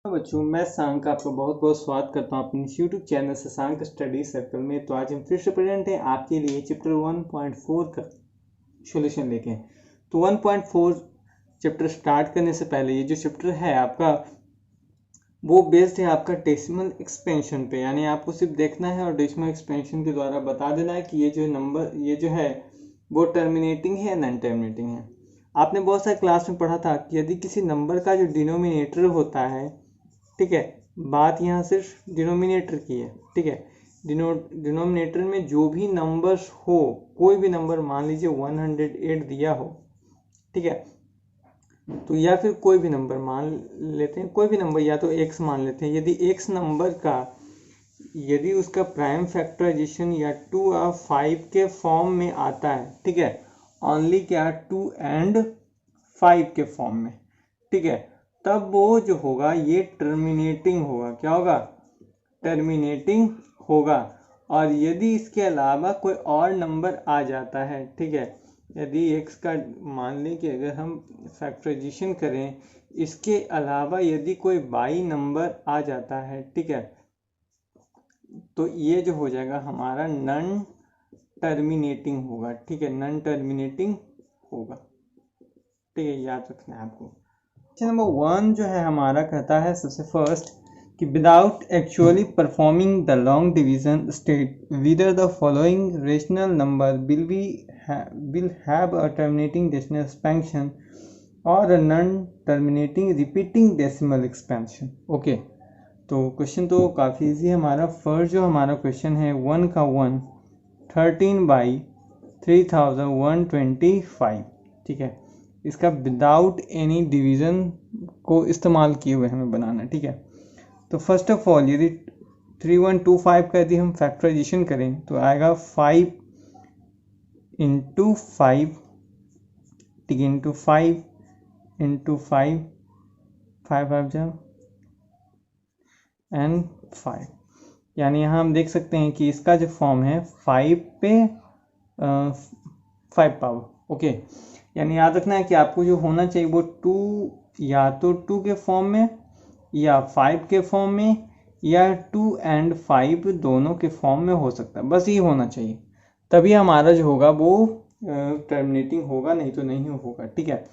बच्चों, मैं शशांक आपका बहुत बहुत स्वागत करता हूं अपने YouTube channel Shashank study circle में। तो आज हम फिर से प्रेजेंट हैं आपके लिए चैप्टर 1.4 का सॉल्यूशन लेके। तो 1.4 चैप्टर स्टार्ट करने से पहले ये जो चैप्टर है आपका वो बेस्ड है आपका डेसिमल एक्सपेंशन पे, यानी आपको सिर्फ देखना है और डेसिमल एक्सपेंशन के द्वारा बता देना है कि ये जो नंबर ये जो है वो टर्मिनेटिंग है या नॉन टर्मिनेटिंग है। आपने बहुत सारे क्लास में पढ़ा था कि यदि किसी नंबर का जो डिनोमिनेटर होता है, ठीक है, बात यहाँ सिर्फ डिनोमिनेटर की है, ठीक है। डिनोमिनेटर में जो भी नंबर्स हो, कोई भी नंबर मान लीजिए 108 दिया हो, ठीक है, तो या फिर कोई भी नंबर मान लेते हैं, कोई भी नंबर या तो x मान लेते हैं। यदि x नंबर का यदि उसका प्राइम फैक्टराइजेशन या 2 और 5 के फॉर्म में आता है, ठीक है, ओनली क्या 2 एंड 5 के फॉर्म में, ठीक है, तब वो जो होगा ये टर्मिनेटिंग होगा। क्या होगा? टर्मिनेटिंग होगा। और यदि इसके अलावा कोई और नंबर आ जाता है, ठीक है, यदि x का मान लें कि अगर हम फैक्टराइजेशन करें, इसके अलावा यदि कोई बाई नंबर आ जाता है, ठीक है, तो ये जो हो जाएगा हमारा नॉन टर्मिनेटिंग होगा, ठीक है, नॉन टर्मिनेटिंग होगा, ठीक है, याद रखना है आपको। नंबर 1 जो है हमारा कहता है सबसे फर्स्ट कि without actually performing the long division state whether the following rational number will have a terminating decimal expansion or a non-terminating repeating decimal expansion। Okay, तो क्वेश्चन तो काफ़ी इजी है हमारा। फर्स्ट जो हमारा क्वेश्चन है 1 का 1 13/3125, ठीक है, इसका विदाउट एनी डिवीज़न को इस्तेमाल किए हुए हमें बनाना, ठीक है। तो फर्स्ट ऑफ ऑल यदि 3125 का यदि हम फैक्टराइजेशन करें तो आएगा 5 इंटू 5, ठीक है, इंटू 5 इंटू 5, 5 एंड 5, यानी यहाँ हम देख सकते हैं कि इसका जो फॉर्म है 5 पे 5 पावर। ओके, यानी याद रखना है कि आपको जो होना चाहिए वो 2 या तो 2 के फॉर्म में या 5 के फॉर्म में या 2 एंड 5 दोनों के फॉर्म में हो सकता है, बस ये होना चाहिए, तभी हमारा जो होगा वो टर्मिनेटिंग होगा, नहीं तो नहीं होगा, ठीक है।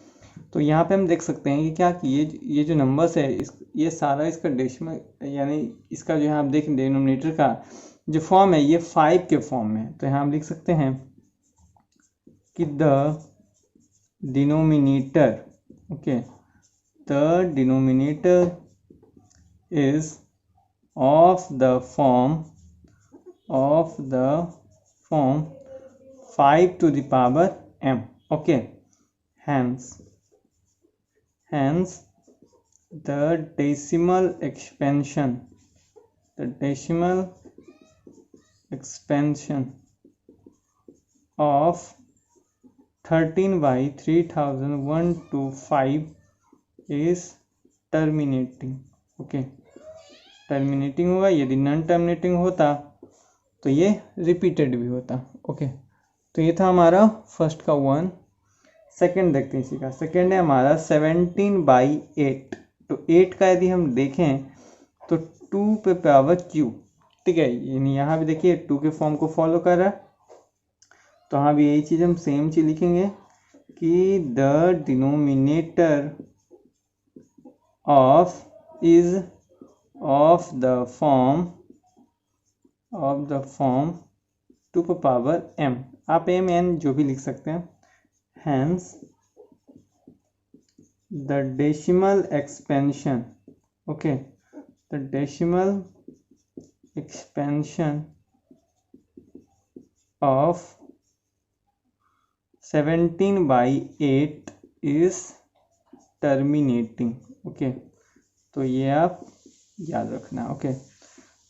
तो यहाँ पे हम देख सकते हैं कि क्या कि ये जो नंबर्स है ये सारा इसका डेसिमल, यानी इसका जो है आप देखें डिनोमिनेटर का जो फॉर्म है ये 5 के फॉर्म में है। तो यहाँ हम लिख सकते हैं कि the denominator, okay, the denominator is of the form 5 to the power m, okay, hence the decimal expansion of 13/3125 is terminating, okay, terminating होगा। यदि नॉन टर्मिनेटिंग होता तो ये रिपीटेड भी होता। ओके, तो ये था हमारा फर्स्ट का 1। सेकंड देखते हैं इसी का। सेकंड है हमारा 17/8। तो 8 का यदि हम देखें तो 2 पे पावर क्यू, ठीक है, यानी यहाँ भी देखिए 2 के फॉर्म को फॉलो कर रहा है। तो हाँ भी यही चीज़ हम सेम चीज़ लिखेंगे कि the denominator is of the form 2 पे पावर m, आप m n जो भी लिख सकते हैं। hence the decimal expansion, okay, the decimal expansion of 17/8 is terminating, okay, तो ये आप याद रखना। ओके,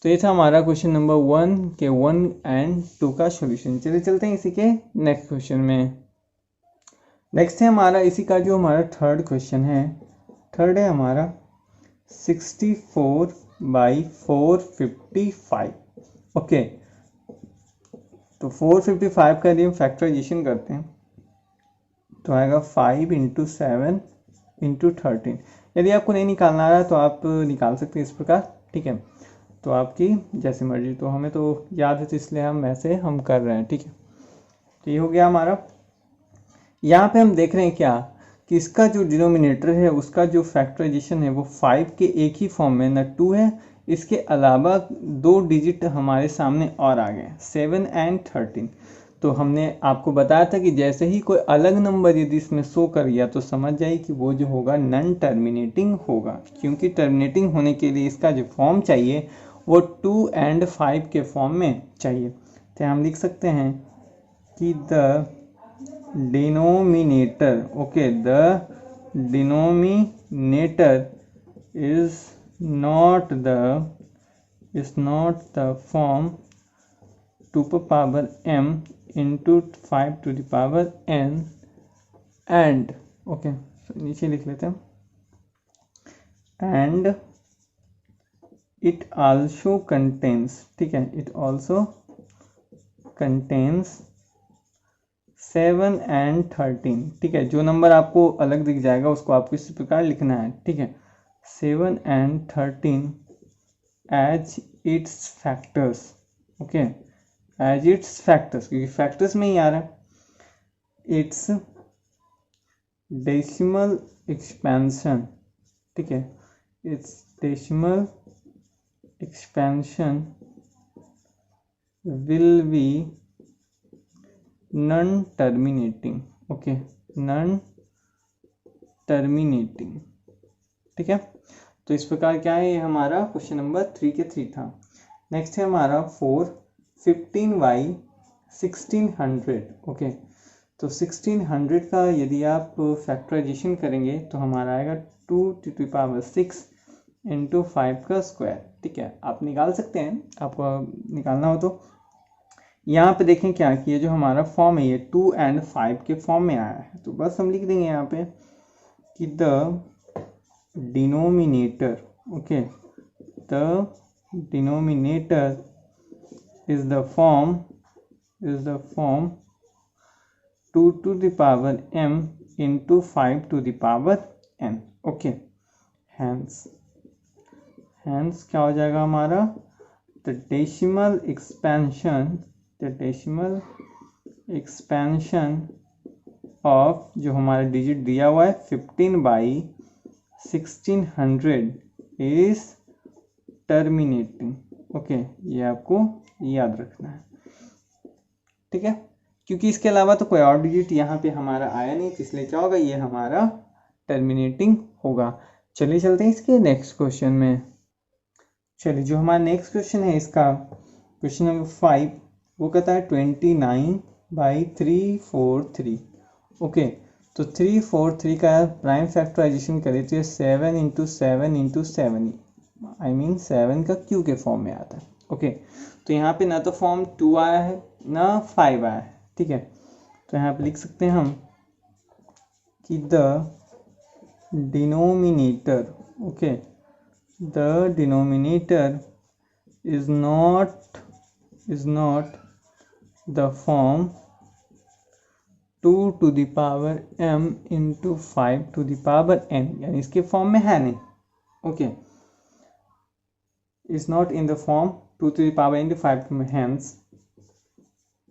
तो ये था हमारा क्वेश्चन नंबर 1 के 1 एंड 2 का सॉल्यूशन। चलिए चलते हैं इसी के नेक्स्ट क्वेश्चन में। नेक्स्ट है हमारा इसी का जो हमारा थर्ड क्वेश्चन है। थर्ड है हमारा 64/455। ओके, तो 455 का यदि हम फैक्टराइजेशन करते हैं तो आएगा 5 इंटू 7 इंटू 13। यदि आपको नहीं निकालना आ रहा तो आप निकाल सकते हैं इस प्रकार, ठीक है। तो आपकी जैसे मर्जी, तो हमें तो याद है तो इसलिए हम ऐसे हम कर रहे हैं, ठीक है। तो ये हो गया हमारा। यहाँ पे हम देख रहे हैं क्या कि इसका जो डिनोमिनेटर है उसका जो फैक्टराइजेशन है वो 5 के एक ही फॉर्म में न 2 है, इसके अलावा 2 डिजिट हमारे सामने और आ गए 7 एंड 13। तो हमने आपको बताया था कि जैसे ही कोई अलग नंबर यदि इसमें शो कर गया तो समझ जाइए कि वो जो होगा नॉन टर्मिनेटिंग होगा, क्योंकि टर्मिनेटिंग होने के लिए इसका जो फॉर्म चाहिए वो 2 एंड 5 के फॉर्म में चाहिए। तो हम लिख सकते हैं कि the denominator, okay, the denominator is not the form 2 power m into 5 to the power n and, okay, so नीचे लिख लेते हैं, and it also contains, ठीक है, it also contains 7 एंड 13, ठीक है। जो नंबर आपको अलग दिख जाएगा उसको आपको इस प्रकार लिखना है, ठीक है। 7 and 13 as its factors, okay, as its factors, क्योंकि फैक्टर्स में ही आ रहा है। इट्स डेसिमल एक्सपेंशन, ठीक है, it's decimal expansion will be non terminating, okay, non terminating, ठीक है। तो इस प्रकार क्या है, ये हमारा क्वेश्चन नंबर 3 के 3 था। नेक्स्ट है हमारा 4 15/1600, ओके। तो 1600 का यदि आप फैक्टराइजेशन करेंगे तो हमारा आएगा 2 to the power 6 इंटू 5 का स्क्वायर, ठीक है। आप निकाल सकते हैं, आपको निकालना हो तो। यहाँ पे देखें क्या कि ये जो हमारा फॉर्म है ये 2 एंड 5 के फॉर्म में आया है, तो बस हम लिख देंगे यहाँ पे कि the denominator, okay, the denominator is the form 2 to the power m into 5 to the power n, okay. Hence क्या हो जाएगा हमारा, द डेसिमल एक्सपेंशन ऑफ, जो हमारा डिजिट दिया हुआ है 15/1600 इज टर्मिनेटिंग, ओके। ये आपको याद रखना है, ठीक है, क्योंकि इसके अलावा तो कोई और डिजिट यहाँ पे हमारा आया नहीं, तो इसलिए क्या होगा, ये हमारा टर्मिनेटिंग होगा। चलिए चलते हैं इसके नेक्स्ट क्वेश्चन में। चलिए जो हमारा नेक्स्ट क्वेश्चन है इसका क्वेश्चन नंबर 5, वो कहता है 29/343, ओके। तो 343 का प्राइम फैक्टराइजेशन करें तो ये 7 इंटू 7 इंटू 7, आई मीन 7 का क्यू के फॉर्म में आता है, ओके। तो यहाँ पे ना तो फॉर्म 2 आया है ना 5 आया है, ठीक है। तो यहाँ पे लिख सकते हैं हम कि the denominator, okay, the denominator is not the form 2 to the power m into 5 to the power n, यानी इसके फॉर्म में है नहीं, okay, is not in the form 2 to the power into 5 to hence,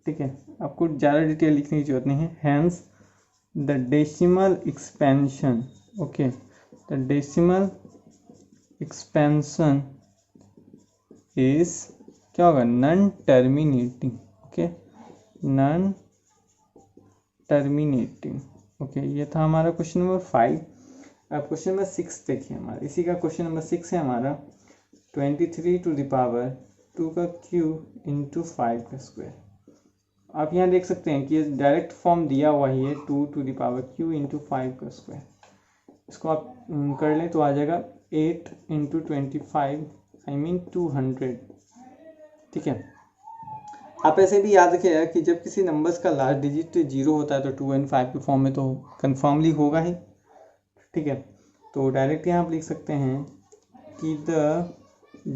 ठीक है, आपको ज़्यादा detail लिखने की जरूरत नहीं है। hence the decimal expansion, okay, the decimal expansion is क्या होगा, non terminating, okay, non terminating, okay. ये था हमारा क्वेश्चन नंबर 5। अब क्वेश्चन नंबर 6 देखिए हमारा, इसी का क्वेश्चन नंबर 6 है हमारा 23 to the power 2 का क्यू इंटू 5 का स्क्वायर। आप यहाँ देख सकते हैं कि ये डायरेक्ट फॉर्म दिया हुआ ही है 2 to the power Q into 5 का स्क्वायर। इसको आप कर लें तो आ जाएगा 8 इंटू 25, आई मीन 200, ठीक है। आप ऐसे भी याद रखिएगा कि जब किसी नंबर्स का लास्ट डिजिट 0 होता है तो 2 एंड 5 के फॉर्म में तो कन्फर्मली होगा ही, ठीक है। तो डायरेक्ट यहाँ आप लिख सकते हैं कि the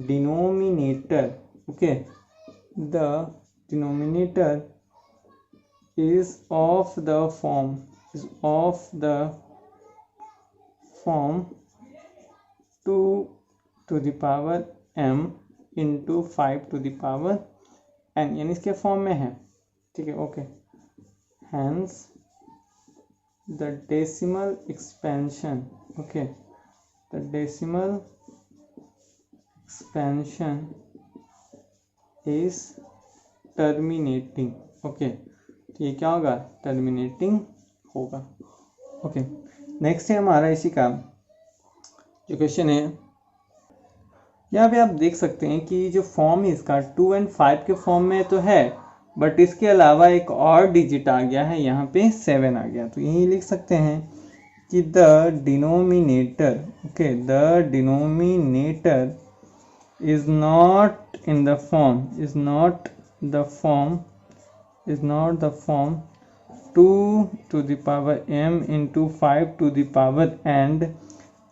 denominator, okay, the denominator is of the form 2 to the power m into 5 to the power n, यानी इसके फॉर्म में है, ठीक है, okay. Hence the decimal expansion, okay, the decimal expansion is terminating, okay. तो ये क्या होगा, टर्मिनेटिंग होगा, ओके। नेक्स्ट है हमारा इसी का जो क्वेश्चन है, यहाँ पे आप देख सकते हैं कि जो फॉर्म है इसका 2 और 5 के फॉर्म में तो है, बट इसके अलावा एक और डिजिट आ गया है, यहाँ पे 7 आ गया। तो यही लिख सकते हैं कि the denominator, okay, the denominator is not in the form, is not the form 2 to the power m into 5 to the power n,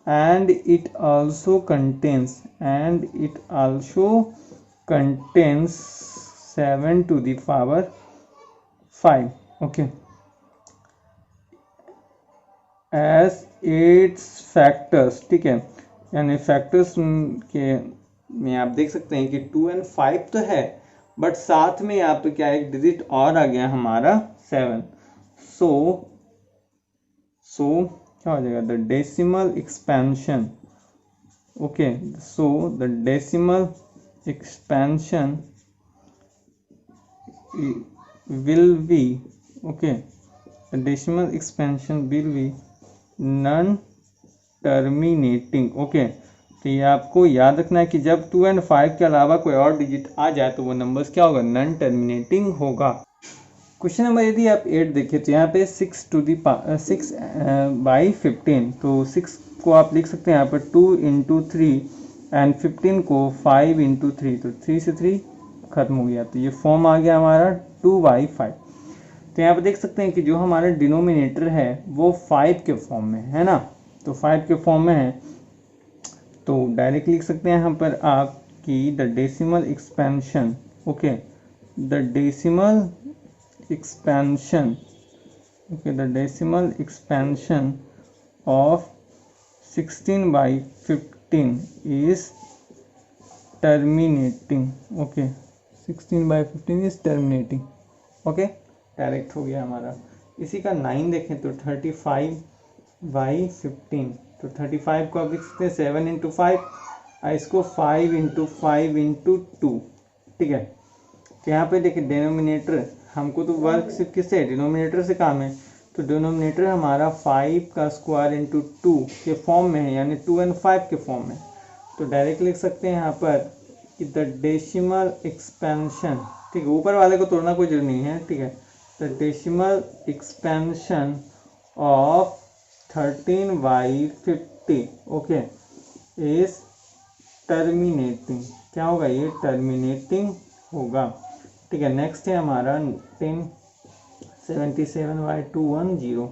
and it also contains 7 to the power 5, okay, as its factors, ठीक है। यानी factors के में आप देख सकते हैं कि 2 और 5 तो है, बट साथ में यहाँ पे क्या एक डिजिट और आ गया हमारा 7। सो क्या हो जाएगा, the decimal expansion, okay, so the decimal expansion will be, okay, the decimal expansion will be non terminating, okay। तो ये आपको याद रखना है कि जब 2 और 5 के अलावा कोई और डिजिट आ जाए तो वो नंबर्स क्या होगा, नॉन टर्मिनेटिंग होगा। क्वेश्चन नंबर यदि आप 8 देखें तो यहाँ पे 6 by 15, तो 6 को आप लिख सकते हैं यहाँ पर 2 into 3 एंड 15 को 5 into 3, तो 3 से 3 खत्म हो गया, तो ये फॉर्म आ गया हमारा 2/5। तो यहाँ पे देख सकते हैं कि जो हमारा डिनोमिनेटर है वो 5 के फॉर्म में है ना, तो 5 के फॉर्म में है, तो डायरेक्ट लिख सकते हैं यहाँ पर आप कि the decimal expansion, okay, the decimal expansion, okay, the decimal expansion of 16/15 is terminating, okay, 16/15 is terminating, okay, direct हो गया हमारा। इसी का 9 देखें तो 35/15, तो 35 को आप लिख सकते हैं 7 into 5, इसको 5 into 5 into 2, ठीक है। तो यहाँ पे देखिए डिनोमिनेटर, हमको तो वर्क सिर्फ किससे, डिनोमिनेटर से काम है, तो डिनोमिनेटर हमारा 5 का स्क्वायर इंटू 2 के फॉर्म में है, यानी 2 और 5 के फॉर्म में, तो डायरेक्ट लिख सकते हैं यहाँ पर कि द डेसिमल एक्सपेंशन, ठीक है, ऊपर वाले को तोड़ना कोई जरूरी नहीं है, ठीक है, the decimal expansion of 13/50, okay, is terminating, क्या होगा, ये टर्मिनेटिंग होगा, ठीक है। नेक्स्ट है हमारा 10 77/210,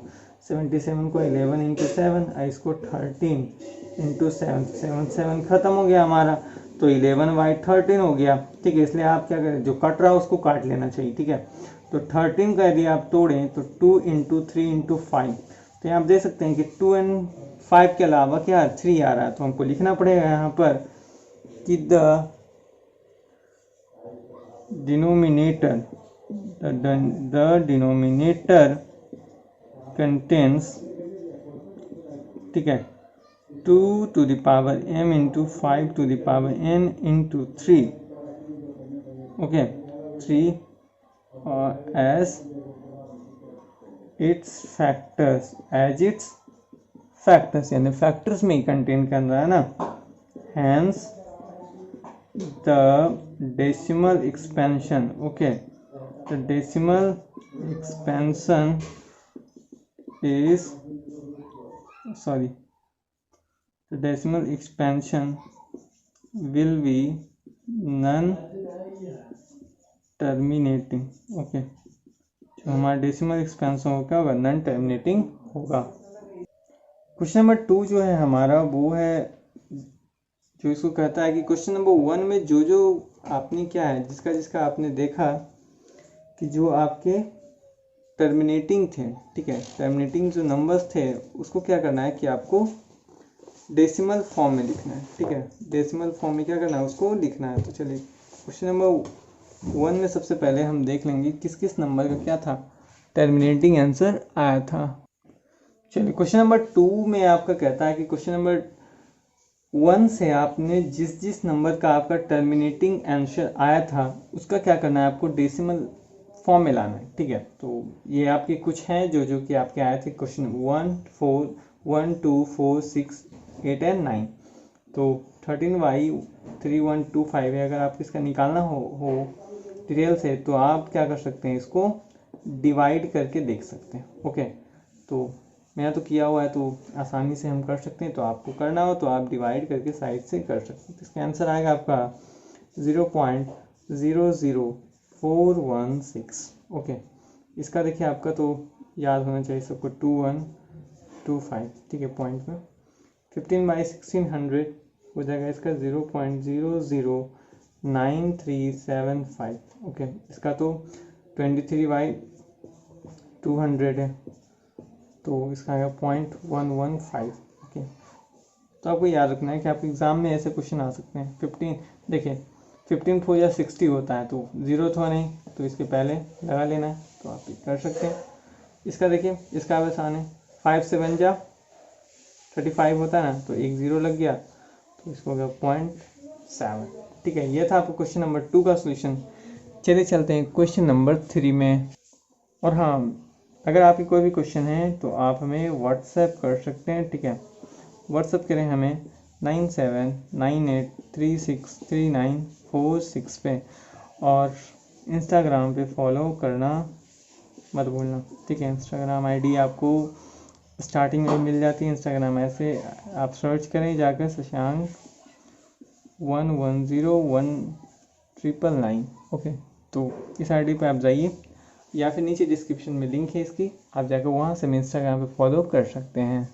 77 को 11 into 7, इसको 13 into 7, 7 खत्म हो गया हमारा, तो 11/13 हो गया, ठीक है। इसलिए आप क्या करें, जो कट रहा है उसको काट लेना चाहिए, ठीक है। तो 13 का यदि आप तोड़ें तो 2 into 3 into 5, तो यहाँ आप देख सकते हैं कि 2 और 5 के अलावा क्या 3 आ रहा है, तो हमको लिखना पड़ेगा यहाँ पर कि द डिनोमिनेटर कंटेन्स, ठीक है, 2 to the power m into 5 to the power n into 3, okay, 3 as its factors, यानी फैक्टर्स में ही कंटेन कर रहा है ना। Hence the decimal expansion, okay, the decimal expansion is, sorry, the decimal expansion will be non-terminating, okay, जो हमारा decimal expansion होगा क्या होगा, नॉन टर्मिनेटिंग होगा। क्वेश्चन नंबर 2 जो है हमारा वो है जो इसको कहता है कि क्वेश्चन नंबर 1 में जो जो आपने क्या है जिसका आपने देखा कि जो आपके टर्मिनेटिंग थे, ठीक है, टर्मिनेटिंग जो नंबर्स थे उसको क्या करना है कि आपको डेसिमल फॉर्म में लिखना है, ठीक है। डेसिमल फॉर्म में क्या करना है, उसको लिखना है। तो चलिए क्वेश्चन नंबर 1 में सबसे पहले हम देख लेंगे किस किस नंबर का क्या था, टर्मिनेटिंग आंसर आया था। चलिए क्वेश्चन नंबर 2 में आपका कहता है कि क्वेश्चन नंबर 1 से आपने जिस जिस नंबर का आपका टर्मिनेटिंग आंसर आया था उसका क्या करना है, आपको डेसिमल फॉर्म में लाना है, ठीक है। तो ये आपके कुछ हैं जो कि आपके आए थे क्वेश्चन 1 2 4 6 8 एंड 9। तो 13y3125 है। अगर आप इसका निकालना हो डिटेल से तो आप क्या कर सकते हैं, इसको डिवाइड करके देख सकते हैं। ओके, तो मैंने तो किया हुआ है तो आसानी से हम कर सकते हैं। तो आपको करना हो तो आप डिवाइड करके साइड से कर सकते हैं। तो इसका आंसर आएगा आपका 0.00416। ओके, इसका देखिए आपका तो याद होना चाहिए सबको 2125, ठीक है। पॉइंट में 15/1600 हो जाएगा इसका 0.009375। ओके, इसका तो 23/200 है, तो इसका आएगा 0.115। ओके, तो आपको याद रखना है कि आपके एग्जाम में ऐसे क्वेश्चन आ सकते हैं। 15 देखिए 15 4 या 60 होता है, तो जीरो तो नहीं, तो इसके पहले लगा लेना है, तो आप ये कर सकते हैं। इसका देखिए, इसका आसान है, 5 7 जा 35 होता है ना, तो एक जीरो लग गया, तो इसको हो गया 0.7, ठीक है। ये था आपको क्वेश्चन नंबर 2 का सोल्यूशन। चलिए चलते हैं क्वेश्चन नंबर 3 में। और हाँ, अगर आपकी कोई भी क्वेश्चन है तो आप हमें व्हाट्सएप कर सकते हैं, ठीक है। व्हाट्सएप करें हमें 9798363946 पे, और इंस्टाग्राम पे फॉलो करना मत भूलना, ठीक है। इंस्टाग्राम आईडी आपको स्टार्टिंग में मिल जाती है। इंस्टाग्राम ऐसे आप सर्च करें जाकर शशांक 110199। ओके, तो इस आईडी पे आप जाइए, या फिर नीचे डिस्क्रिप्शन में लिंक है इसकी, आप जाकर वहाँ से हमें इंस्टाग्राम पे फॉलो कर सकते हैं।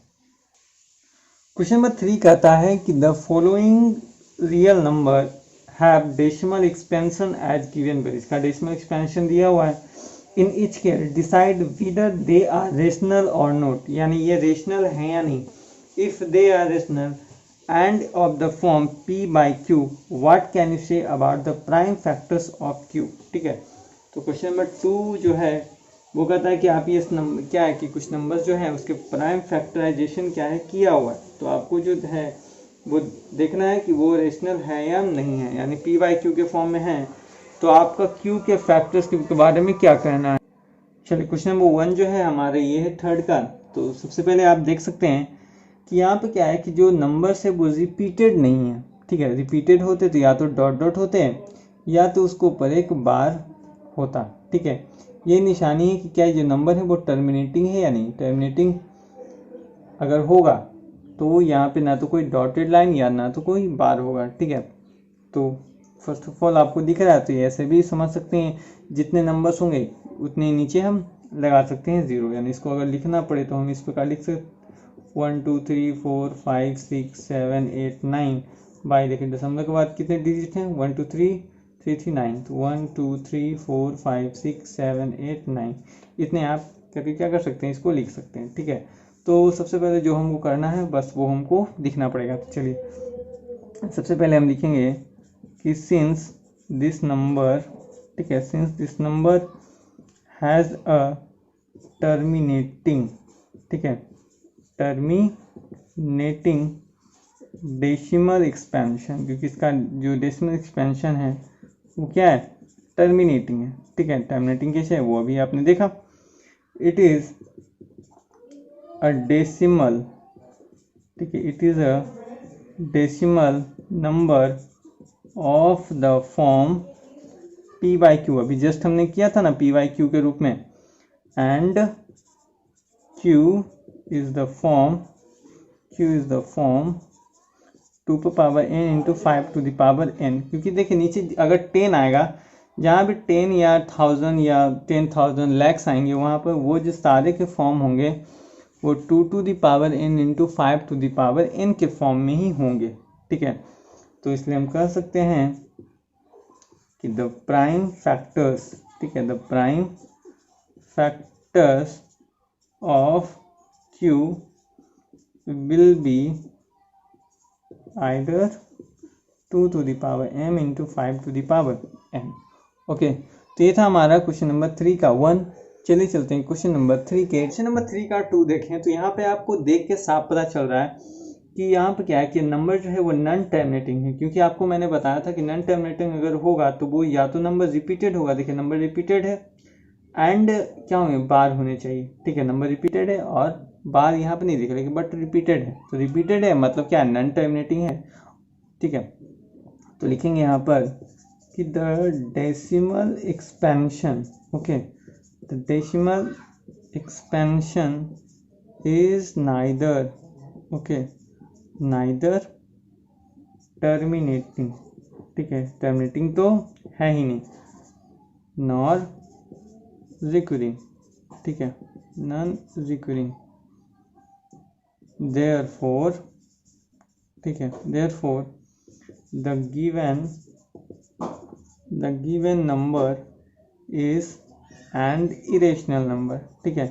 क्वेश्चन नंबर 3 कहता है कि the following real number have decimal expansion as given below. इसका डेसिमल एक्सपेंशन दिया हुआ है। In each case decide whether they are rational और नॉट, यानी ये रेशनल है या नहीं। If they are rational and of the form p/q, what can you say about the prime factors of q, ठीक है। तो क्वेश्चन नंबर 2 जो है वो कहता है कि आप ये नंबर क्या है कि कुछ नंबर्स जो है उसके प्राइम फैक्टराइजेशन क्या है किया हुआ है, तो आपको जो है वो देखना है कि वो रेशनल है या नहीं है, यानी p/q के फॉर्म में है, तो आपका q के फैक्टर्स के बारे में क्या कहना है। चलिए क्वेश्चन नंबर 1 जो है हमारे ये है थर्ड का। तो सबसे पहले आप देख सकते हैं कि यहाँ पे क्या है कि जो नंबर्स है वो रिपीटेड नहीं है, ठीक है। रिपीटेड होते तो या तो डॉट डॉट होते हैं या तो उसको ऊपर एक बार होता, ठीक है। ये निशानी है कि क्या जो नंबर है वो टर्मिनेटिंग है या नहीं। टर्मिनेटिंग अगर होगा तो यहाँ पे ना तो कोई डॉटेड लाइन या ना तो कोई बार होगा, ठीक है। तो फर्स्ट ऑफ ऑल आपको दिख रहा है, तो ऐसे भी समझ सकते हैं जितने नंबर्स होंगे उतने नीचे हम लगा सकते हैं जीरो, यानी इसको अगर लिखना पड़े तो हम इस प्रकार लिख सकते 1 2 3 4 5 6 7 8 9। बाई देखिए दशमलव के बाद कितने डिजिट हैं, 1 2 3 3 3 9, तो 1 2 3 4 5 6 7 8 9, इतने आप करके क्या कर सकते हैं, इसको लिख सकते हैं, ठीक है। तो सबसे पहले जो हमको करना है बस वो हमको लिखना पड़ेगा। तो चलिए सबसे पहले हम लिखेंगे कि सिंस दिस नंबर, ठीक है, since this number has a terminating, ठीक है, टर्मिनेटिंग डेसिमल एक्सपेंशन, क्योंकि इसका जो डेसिमल एक्सपेंशन है वो क्या है, टर्मिनेटिंग है, ठीक है। टर्मिनेटिंग कैसे है वो अभी आपने देखा। इट इज अ डेसिमल, ठीक है, it is a decimal number of the form p/q, अभी जस्ट हमने किया था ना p/q के रूप में, and q is the form 2 power n into 5 to the power n, क्योंकि देखिए नीचे अगर 10 आएगा, जहाँ भी 10 या 1000 या 10,000 लैक्स आएंगे वहाँ पर वो जो सारे के फॉर्म होंगे वो 2 to the power n into 5 to the power n के फॉर्म में ही होंगे, ठीक है। तो इसलिए हम कह सकते हैं कि द प्राइम फैक्टर्स, ठीक है, the prime factors of q will be either 2 to the power m into 5 to the power m। Okay, तो ये था हमारा क्वेश्चन नंबर 3 का 1। चलिए चलते हैं क्वेश्चन नंबर 3 के। क्वेश्चन नंबर 3 का 2 देखें तो यहाँ पे आपको देख के साफ पता चल रहा है कि यहाँ पे क्या है कि नंबर जो है वो नॉन टर्मिनेटिंग है, क्योंकि आपको मैंने बताया था कि नॉन टर्मिनेटिंग अगर होगा तो वो या तो नंबर रिपीटेड होगा, देखिए नंबर रिपीटेड है एंड क्या होंगे बार होने चाहिए, ठीक है, नंबर रिपीटेड है और बार यहाँ पे नहीं दिख रहा बट रिपीटेड है, तो रिपीटेड है मतलब क्या नॉन टर्मिनेटिंग है, ठीक है। तो लिखेंगे यहाँ पर कि the decimal expansion, okay, the decimal expansion is neither, okay, neither terminating, ठीक है, टर्मिनेटिंग तो है ही नहीं, नॉर रिकरिंग, ठीक है, नॉन रिकरिंग, देयरफॉर, ठीक है, therefore the given number is an irrational number, ठीक है।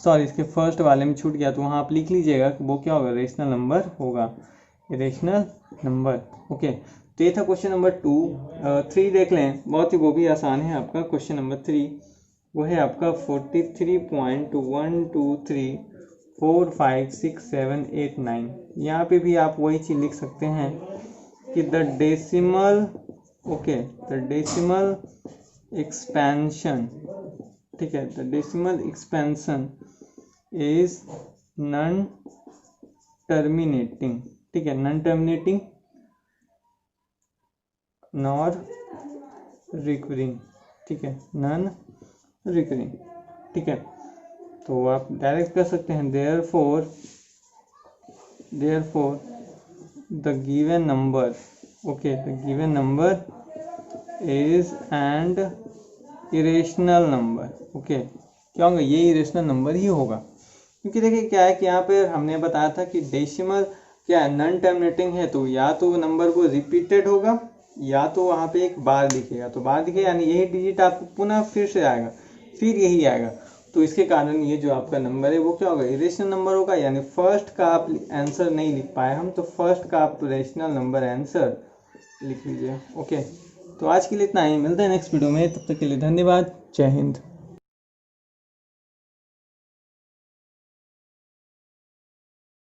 सॉरी, इसके फर्स्ट वाले में छूट गया तो वहाँ आप लिख लीजिएगा कि वो क्या होगा, रेशनल नंबर होगा, इरेशनल नंबर। ओके, तो ये था क्वेश्चन नंबर 2। 3 देख लें, बहुत ही वो भी आसान है आपका क्वेश्चन नंबर 3, वो है आपका 43.123456789। यहाँ पे भी आप वही चीज़ लिख सकते हैं कि the decimal, okay, the decimal expansion, ठीक है, the decimal expansion is non terminating, ठीक है, नॉन टर्मिनेटिंग नॉर रिकरिंग, ठीक है, नॉन रिकरिंग, ठीक है। तो आप डायरेक्ट कर सकते हैं therefore the given number, okay, the given number is and irrational number, okay, क्या होगा, ये इरेशनल नंबर ही होगा, क्योंकि देखिए क्या है कि यहाँ पे हमने बताया था कि डेसिमल क्या है नॉन टर्मिनेटिंग है, तो या तो नंबर को रिपीटेड होगा या तो वहाँ पे एक बार दिखेगा, तो बार दिखेगा यानी यही डिजिट आपको पुनः फिर से आएगा, फिर यही आएगा, तो इसके कारण ये जो आपका नंबर है वो क्या होगा, इरेशनल नंबर होगा, यानी फर्स्ट का आप आंसर नहीं लिख पाए हम, तो फर्स्ट का आप रेशनल नंबर आंसर लिख लीजिए। ओके, तो आज के लिए इतना ही, मिलते हैं नेक्स्ट वीडियो में, तब तक के लिए धन्यवाद, जय हिंद।